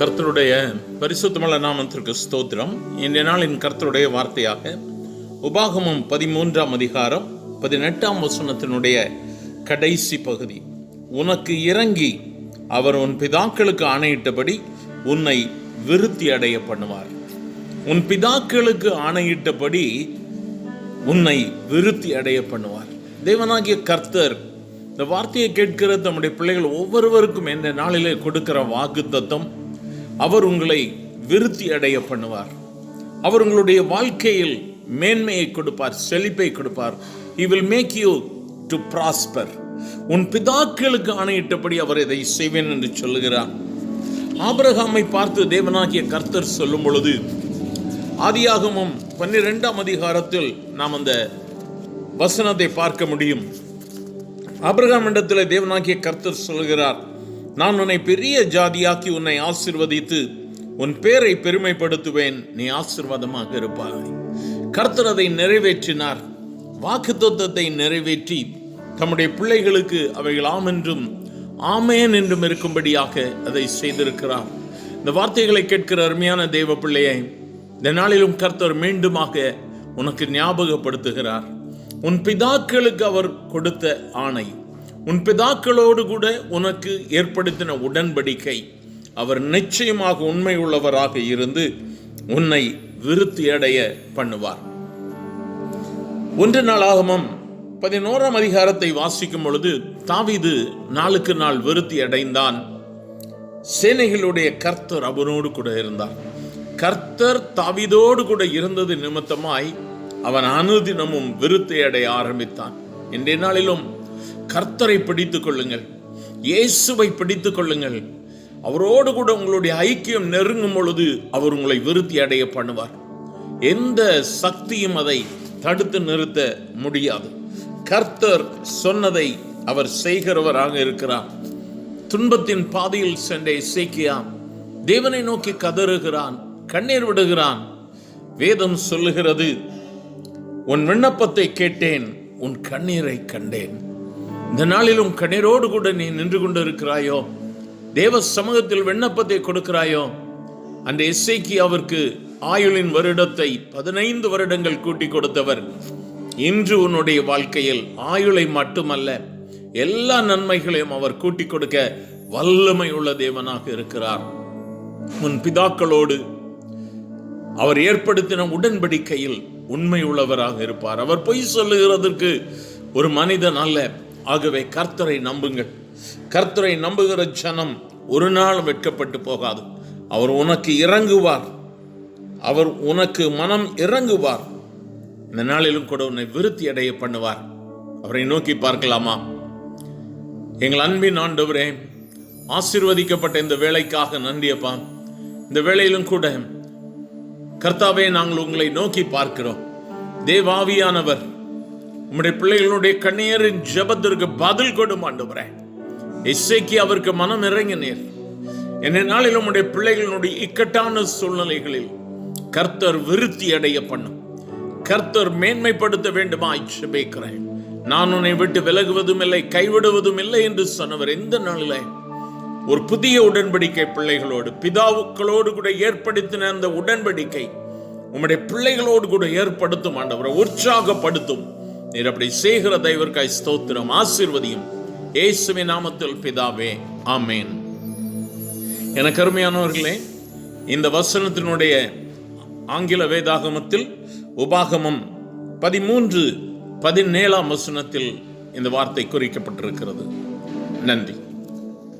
கர்த்தருடைய பரிசுத்தமுள்ள நாமத்திற்கு ஸ்தோத்திரம். இன்றைய நாளின் கர்த்தருடைய வார்த்தையாக உபாகமம் 13ஆம் அதிகாரம் 18ஆம் வசனத்தினுடைய கடைசி பகுதி. உனக்கு இறங்கி அவர் உன் பிதாக்களுக்கு ஆணையிட்டபடி உன்னை விருத்தி அடைய பண்ணுவார். உன் பிதாக்களுக்கு ஆணையிட்டபடி உன்னை விருத்தி அடைய பண்ணுவார். தேவனாகிய கர்த்தர் இந்த வார்த்தையை கேட்கிற தம்முடைய பிள்ளைகள் ஒவ்வொருவருக்கும் இந்த நாளிலே கொடுக்கிற வாக்குத்தத்தம், அவர் உங்களை விருத்தி அடைய பண்ணுவார். அவர் உங்களுடைய வாழ்க்கையில் மேன்மையை கொடுப்பார், செழிப்பை கொடுப்பார். He will make you to prosper. உன் பிதாக்களுக்கு ஆணையிட்டபடி அவர் இதை செய்வேன் என்று சொல்லுகிறார். ஆபிரகாமை பார்த்து தேவனாகிய கர்த்தர் சொல்லும் பொழுது, ஆதியாகமம் 12ஆம் அதிகாரத்தில் நாம் அந்த வசனத்தை பார்க்க முடியும். ஆபிரகாம் இடத்தில் தேவனாகிய கர்த்தர் சொல்கிறார், நான் உன்னை பெரிய ஜாதியாக்கி உன்னை ஆசீர்வதித்து உன் பேரை பெருமைப்படுத்துவேன், நீ ஆசீர்வாதமாக இருப்பாய். கர்த்தர் அதை நிறைவேற்றினார். வாக்குத்தத்தத்தை நிறைவேற்றி தம்முடைய பிள்ளைகளுக்கு அவைகள் ஆம் என்றும் ஆமேன் என்றும் இருக்கும்படியாக அதை செய்திருக்கிறார். இந்த வார்த்தைகளை கேட்கிற அருமையான தேவ பிள்ளையை இந்த நாளிலும் கர்த்தர் மீண்டுமாக உனக்கு ஞாபகப்படுத்துகிறார். உன் பிதாக்களுக்கு அவர் கொடுத்த ஆணை, உன் பிதாக்களோடு கூட உனக்கு ஏற்படுத்தின உடன்படிக்கை, அவர் நிச்சயமாக உண்மை உள்ளவராக இருந்து உன்னை விருத்தி அடைய பண்ணுவார். 1 நாளாகமம் 11ஆம் அதிகாரத்தை வாசிக்கும் பொழுது, தாவீது நாளுக்கு நாள் விருத்தி அடைந்தான். சேனைகளுடைய கர்த்தர் அவனோடு கூட இருந்தார். கர்த்தர் தாவீதோடு கூட இருந்தது நிமித்தமாய் அவன் அனுதினமும் விருத்தி அடைய ஆரம்பித்தான். இன்றைய நாளிலும் கர்த்தரை பிடித்துக் கொள்ளுங்கள், இயேசுவை பிடித்துக் கொள்ளுங்கள். அவரோடு கூட உங்களுடைய ஐக்கியம் நெருங்கும் பொழுது அவர் உங்களை விருத்தி அடைய பண்ணுவார். எந்த சக்தியும் அதை தடுத்து நிறுத்த முடியாது. கர்த்தர் சொன்னதை அவர் செய்கிறவராக இருக்கிறார். துன்பத்தின் பாதையில் சென்ற எசேக்கியா தேவனை நோக்கி கதறுகிறான், கண்ணீர் விடுகிறான். வேதம் சொல்லுகிறது, உன் விண்ணப்பத்தை கேட்டேன், உன் கண்ணீரை கண்டேன். இந்த நாளிலும் கண்ணீரோடு கூட நீ நின்று கொண்டு இருக்கிறாயோ? தேவ சமூகத்தில் விண்ணப்பத்தை கொடுக்கிறாயோ? அந்த எசேக்கியாவிற்கு ஆயுளின் வருடத்தை 15 வருடங்கள் கூட்டி கொடுத்தவர் இன்று உன்னுடைய வாழ்க்கையில் ஆயுளை மட்டுமல்ல, எல்லா நன்மைகளையும் அவர் கூட்டி கொடுக்க வல்லமை உள்ள தேவனாக இருக்கிறார். உன் பிதாக்களோடு அவர் ஏற்படுத்தின உடன்படிக்கையில் உண்மை உள்ளவராக இருப்பார். அவர் பொய் சொல்லுகிறதற்கு ஒரு மனிதன் அல்ல. ஆகவே கர்த்தரை நம்புங்கள். கர்த்தரை நம்புகிற ஜனம் ஒரு நாள் வெட்கப்பட்டு போகாது. அவர் உனக்கு இறங்குவார், அவர் உனக்கு மனம் இறங்குவார். இந்த நாளிலும் கூட உன்னை விருத்தி அடைய பண்ணுவார். அவரை நோக்கி பார்க்கலாமா? எங்கள் அன்பின் ஆண்டவரே, ஆசீர்வதிக்கப்பட்ட இந்த வேலைக்காக நன்றியப்பா. இந்த வேளையிலும் கூட கர்த்தாவே, நாங்கள் உங்களை நோக்கி பார்க்கிறோம். தேவாவியானவர் உம்முடைய பிள்ளைகளுடைய கண்ணீரின் ஜெபத்திற்கு பதில் கொடும் ஆண்டவரே. எசேக்கியா அவருக்கு மனம் இறங்கினீர். என்ன நாளில் உம்முடைய பிள்ளைகளுடைய இக்கட்டான சூழ்நிலைகளில் கர்த்தர் விருத்தி அடைய பண்ணும். கர்த்தர் மேன்மைப்படுத்த வேண்டுமா ஜெபிக்கிறேன். நான் உன்னை விட்டு விலகுவதும் இல்லை, கைவிடுவதும் இல்லை என்று சொன்னவர் இந்த நாளில் ஒரு புதிய உடன்படிக்கை பிள்ளைகளோடு, பிதாக்களோடு கூட ஏற்படுத்தின அந்த உடன்படிக்கை உம்முடைய பிள்ளைகளோடு கூட ஏற்படுத்தும் ஆண்டவரை, உற்சாகப்படுத்தும். நீர் அப்படி செய்கிற தயவிற்காய் ஸ்தோத்திரம். ஆசீர்வதியும் இயேசுவின் நாமத்தில் பிதாவே, ஆமேன். எனக்கு அருமையானவர்களே, இந்த வசனத்தினுடைய ஆங்கில வேதாகமத்தில் உபாகமம் 13:17 வசனத்தில் இந்த வார்த்தை குறிக்கப்பட்டிருக்கிறது. நன்றி.